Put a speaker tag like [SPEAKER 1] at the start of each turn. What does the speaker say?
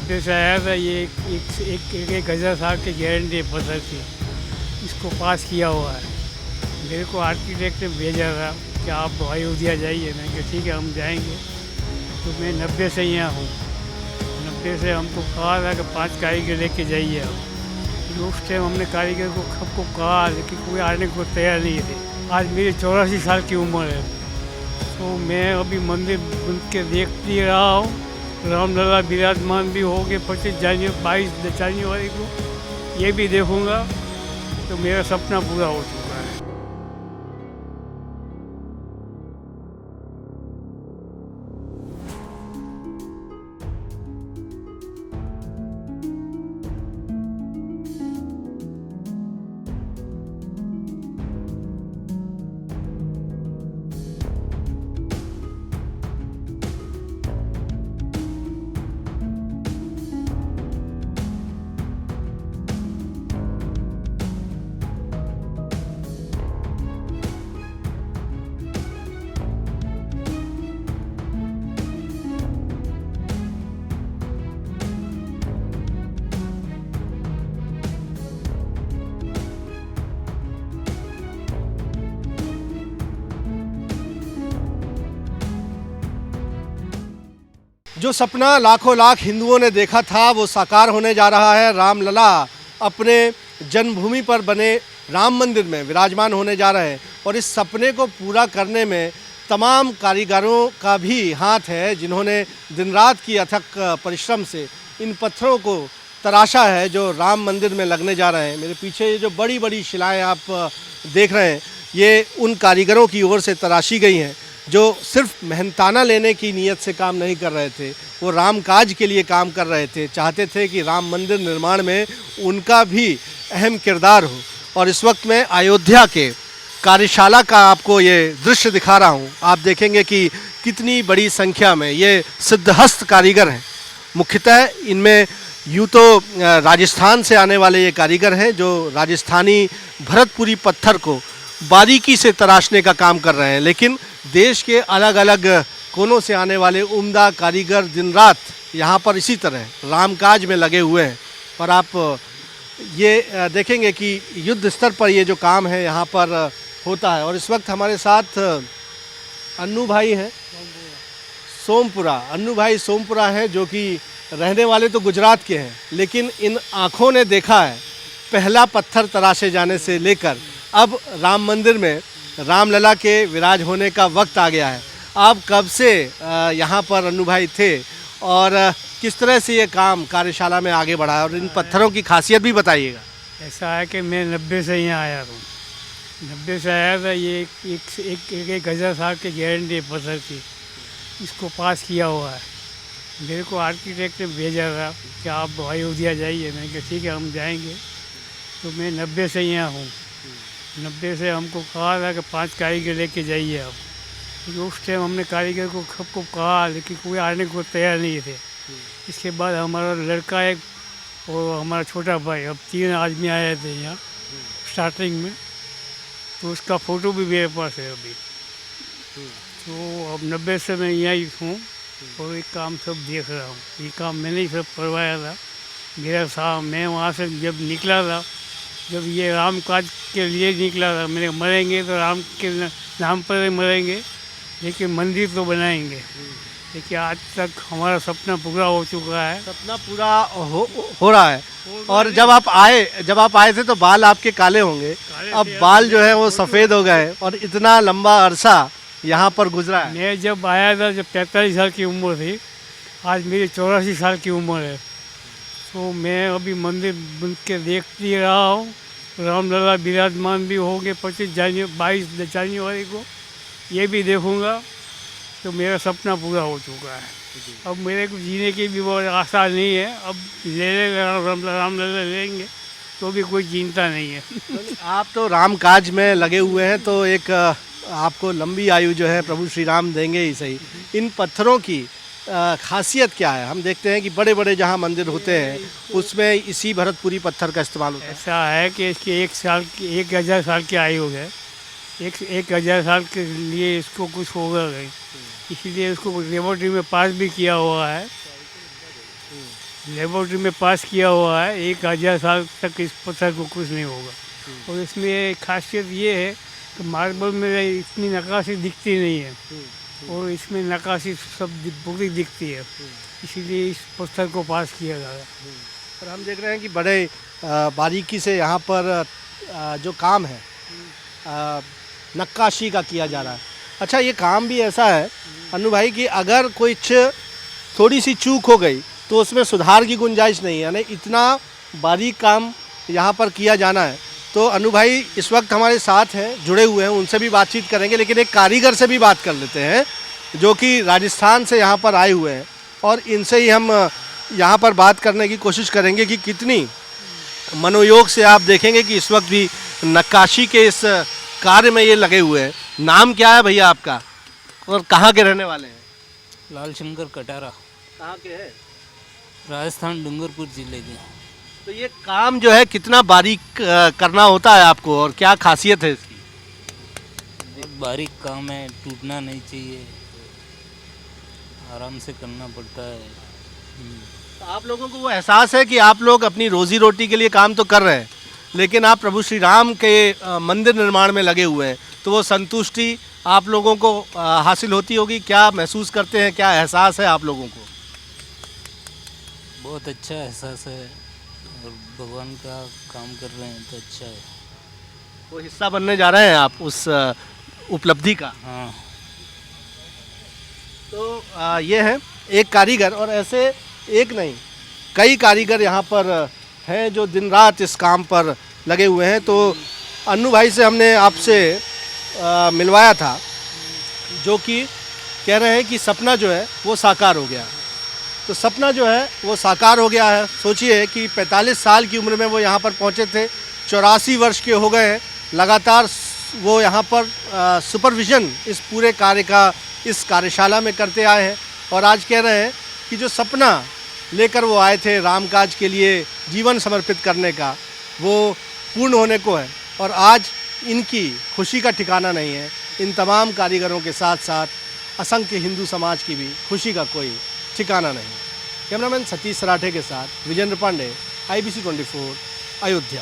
[SPEAKER 1] 90 से आया था। ये एक हज़ार साल की गारंटी है पत्थर की, इसको पास किया हुआ है। मेरे को आर्किटेक्ट ने भेजा था कि आप अयोध्या जाइए। मैं कहा ठीक है हम जाएंगे। तो मैं 90 से यहाँ हूँ। 90 से हमको कहा था कि 5 कारीगर लेके जाइए आप। तो उस टाइम हमने कारीगर को सबको कहा, लेकिन कोई आने को तैयार नहीं थे। आज मेरी 84 साल की उम्र है। तो मैं अभी मंदिर बन के देख भी रहा हूँ। रामलला विराजमान भी हो गए 22 जनवरी को, ये भी देखूँगा। तो मेरा सपना पूरा हो चुका है।
[SPEAKER 2] जो सपना लाखों लाख हिंदुओं ने देखा था वो साकार होने जा रहा है। रामलला अपने जन्मभूमि पर बने राम मंदिर में विराजमान होने जा रहे हैं और इस सपने को पूरा करने में तमाम कारीगरों का भी हाथ है, जिन्होंने दिन रात की अथक परिश्रम से इन पत्थरों को तराशा है जो राम मंदिर में लगने जा रहे हैं। मेरे पीछे ये जो बड़ी बड़ी शिलाएं आप देख रहे हैं, ये उन कारीगरों की ओर से तराशी गई हैं जो सिर्फ मेहनताना लेने की नीयत से काम नहीं कर रहे थे, वो राम काज के लिए काम कर रहे थे। चाहते थे कि राम मंदिर निर्माण में उनका भी अहम किरदार हो। और इस वक्त मैं अयोध्या के कार्यशाला का आपको ये दृश्य दिखा रहा हूँ। आप देखेंगे कि कितनी बड़ी संख्या में ये सिद्धहस्त कारीगर हैं। मुख्यतः इनमें यूँ तो राजस्थान से आने वाले ये कारीगर हैं जो राजस्थानी भरतपुरी पत्थर को बारीकी से तराशने का काम कर रहे हैं, लेकिन देश के अलग अलग कोनों से आने वाले उम्दा कारीगर दिन रात यहाँ पर इसी तरह रामकाज में लगे हुए हैं। और आप ये देखेंगे कि युद्ध स्तर पर ये जो काम है यहाँ पर होता है। और इस वक्त हमारे साथ अन्नू भाई हैं, सोमपुरा। अन्नू भाई सोमपुरा हैं जो कि रहने वाले तो गुजरात के हैं, लेकिन इन आँखों ने देखा है पहला पत्थर तराशे जाने से लेकर अब राम मंदिर में रामलला के विराज होने का वक्त आ गया है। आप कब से यहाँ पर अन्नू भाई थे और किस तरह से ये काम कार्यशाला में आगे बढ़ा है, और इन पत्थरों की खासियत भी बताइएगा।
[SPEAKER 1] ऐसा है कि मैं 90 से यहाँ आया हूँ। 90 से आया था। ये एक हज़ार साल की गारंटी है पत्थर की, इसको पास किया हुआ है। मेरे को आर्किटेक्ट ने भेजा था कि आप अयोध्या जाइए। मैं कहा ठीक है हम जाएंगे। तो मैं 90 से यहाँ हूँ। 90 से हमको कहा था कि 5 कारीगर लेके जाइए आप। तो उस टाइम हमने कारीगर को सबको कहा, लेकिन कोई आने को तैयार नहीं थे। इसके बाद हमारा लड़का एक और हमारा छोटा भाई, अब 3 आदमी आए थे यहाँ स्टार्टिंग में। तो उसका फ़ोटो भी मेरे पास है अभी। तो अब 90 से मैं यहाँ ही हूँ और ये काम सब देख रहा हूँ। ये काम मैंने ही सब करवाया था। मेरा साहब मैं वहाँ से जब निकला था, जब ये राम काज के लिए निकला था, मैंने मरेंगे तो राम के नाम पर ही मरेंगे, लेकिन मंदिर तो बनाएंगे। देखिए आज तक हमारा सपना पूरा हो चुका है।
[SPEAKER 2] सपना पूरा हो रहा है। और जब आप आए थे तो बाल आपके काले होंगे, अब बाल जो है वो सफ़ेद हो गए और इतना लंबा अरसा यहाँ पर गुजरा है।
[SPEAKER 1] मैं जब आया था जब 45 साल की उम्र थी, आज मेरी 84 साल की उम्र है। तो मैं अभी मंदिर बन के देख भी रहा हूँ। रामलला विराजमान भी हो गए 22 जनवरी को, ये भी देखूँगा। तो मेरा सपना पूरा हो चुका है। अब मेरे को जीने की भी बहुत आशा नहीं है। अब रामलला लेंगे तो भी कोई चिंता नहीं है।
[SPEAKER 2] आप तो राम काज में लगे हुए हैं, तो एक आपको लंबी आयु जो है प्रभु श्री राम देंगे ही सही। इन पत्थरों की खासियत क्या है? हम देखते हैं कि बड़े बड़े जहाँ मंदिर होते हैं उसमें इसी भरतपुरी पत्थर का इस्तेमाल होता है।
[SPEAKER 1] ऐसा है कि इसकी 1000 साल की आयु है। 1000 साल के लिए इसको कुछ होगा नहीं, इसलिए इसको लेबोरेटरी में पास भी किया हुआ है। लेबोरेटरी में पास किया हुआ है, 1000 साल तक इस पत्थर को कुछ नहीं होगा। और इसमें एक खासियत ये है कि मार्बल में इतनी नक्काशी दिखती नहीं है, और इसमें नक्काशी सब पूरी दिखती है, इसीलिए इस पत्थर को पास किया जा रहा है।
[SPEAKER 2] और हम देख रहे हैं कि बड़े बारीकी से यहाँ पर जो काम है नक्काशी का किया जा रहा है। अच्छा, ये काम भी ऐसा है अनु भाई कि अगर कुछ थोड़ी सी चूक हो गई तो उसमें सुधार की गुंजाइश नहीं है, यानी इतना बारीक काम यहाँ पर किया जाना है। तो अनु भाई इस वक्त हमारे साथ हैं, जुड़े हुए हैं, उनसे भी बातचीत करेंगे, लेकिन एक कारीगर से भी बात कर लेते हैं जो कि राजस्थान से यहाँ पर आए हुए हैं, और इनसे ही हम यहाँ पर बात करने की कोशिश करेंगे कि कितनी मनोयोग से आप देखेंगे कि इस वक्त भी नक्काशी के इस कार्य में ये लगे हुए हैं। नाम क्या है भैया आपका और कहाँ के रहने वाले हैं?
[SPEAKER 3] लाल शंकर कटारा,
[SPEAKER 2] कहाँ के हैं?
[SPEAKER 3] राजस्थान डूंगरपुर जिले के।
[SPEAKER 2] तो ये काम जो है कितना बारीक करना होता है आपको, और क्या खासियत है इसकी?
[SPEAKER 3] बहुत बारीक काम है, टूटना नहीं चाहिए, आराम से करना पड़ता है।
[SPEAKER 2] तो आप लोगों को वो एहसास है कि आप लोग अपनी रोजी रोटी के लिए काम तो कर रहे हैं, लेकिन आप प्रभु श्री राम के मंदिर निर्माण में लगे हुए हैं, तो वो संतुष्टि आप लोगों को हासिल होती होगी। क्या महसूस करते हैं, क्या एहसास है आप लोगों को?
[SPEAKER 3] बहुत अच्छा एहसास है, और भगवान का काम कर रहे हैं तो अच्छा है।
[SPEAKER 2] वो हिस्सा बनने जा रहे हैं आप उस उपलब्धि का।
[SPEAKER 3] हाँ,
[SPEAKER 2] तो ये है एक कारीगर, और ऐसे एक नहीं कई कारीगर यहाँ पर हैं जो दिन रात इस काम पर लगे हुए हैं। तो अन्नू भाई से हमने आपसे मिलवाया था, जो कि कह रहे हैं कि सपना जो है वो साकार हो गया। तो सपना जो है वो साकार हो गया है। सोचिए कि 45 साल की उम्र में वो यहाँ पर पहुँचे थे, 84 वर्ष के हो गए हैं, लगातार वो यहाँ पर सुपरविज़न इस पूरे कार्य का इस कार्यशाला में करते आए हैं, और आज कह रहे हैं कि जो सपना लेकर वो आए थे रामकाज के लिए जीवन समर्पित करने का, वो पूर्ण होने को है। और आज इनकी खुशी का ठिकाना नहीं है। इन तमाम कारीगरों के साथ साथ असंख्य हिंदू समाज की भी खुशी का कोई ठिकाना नहीं। कैमरामैन सतीश सराठे के साथ विजेंद्र पांडे, IBC 24 अयोध्या।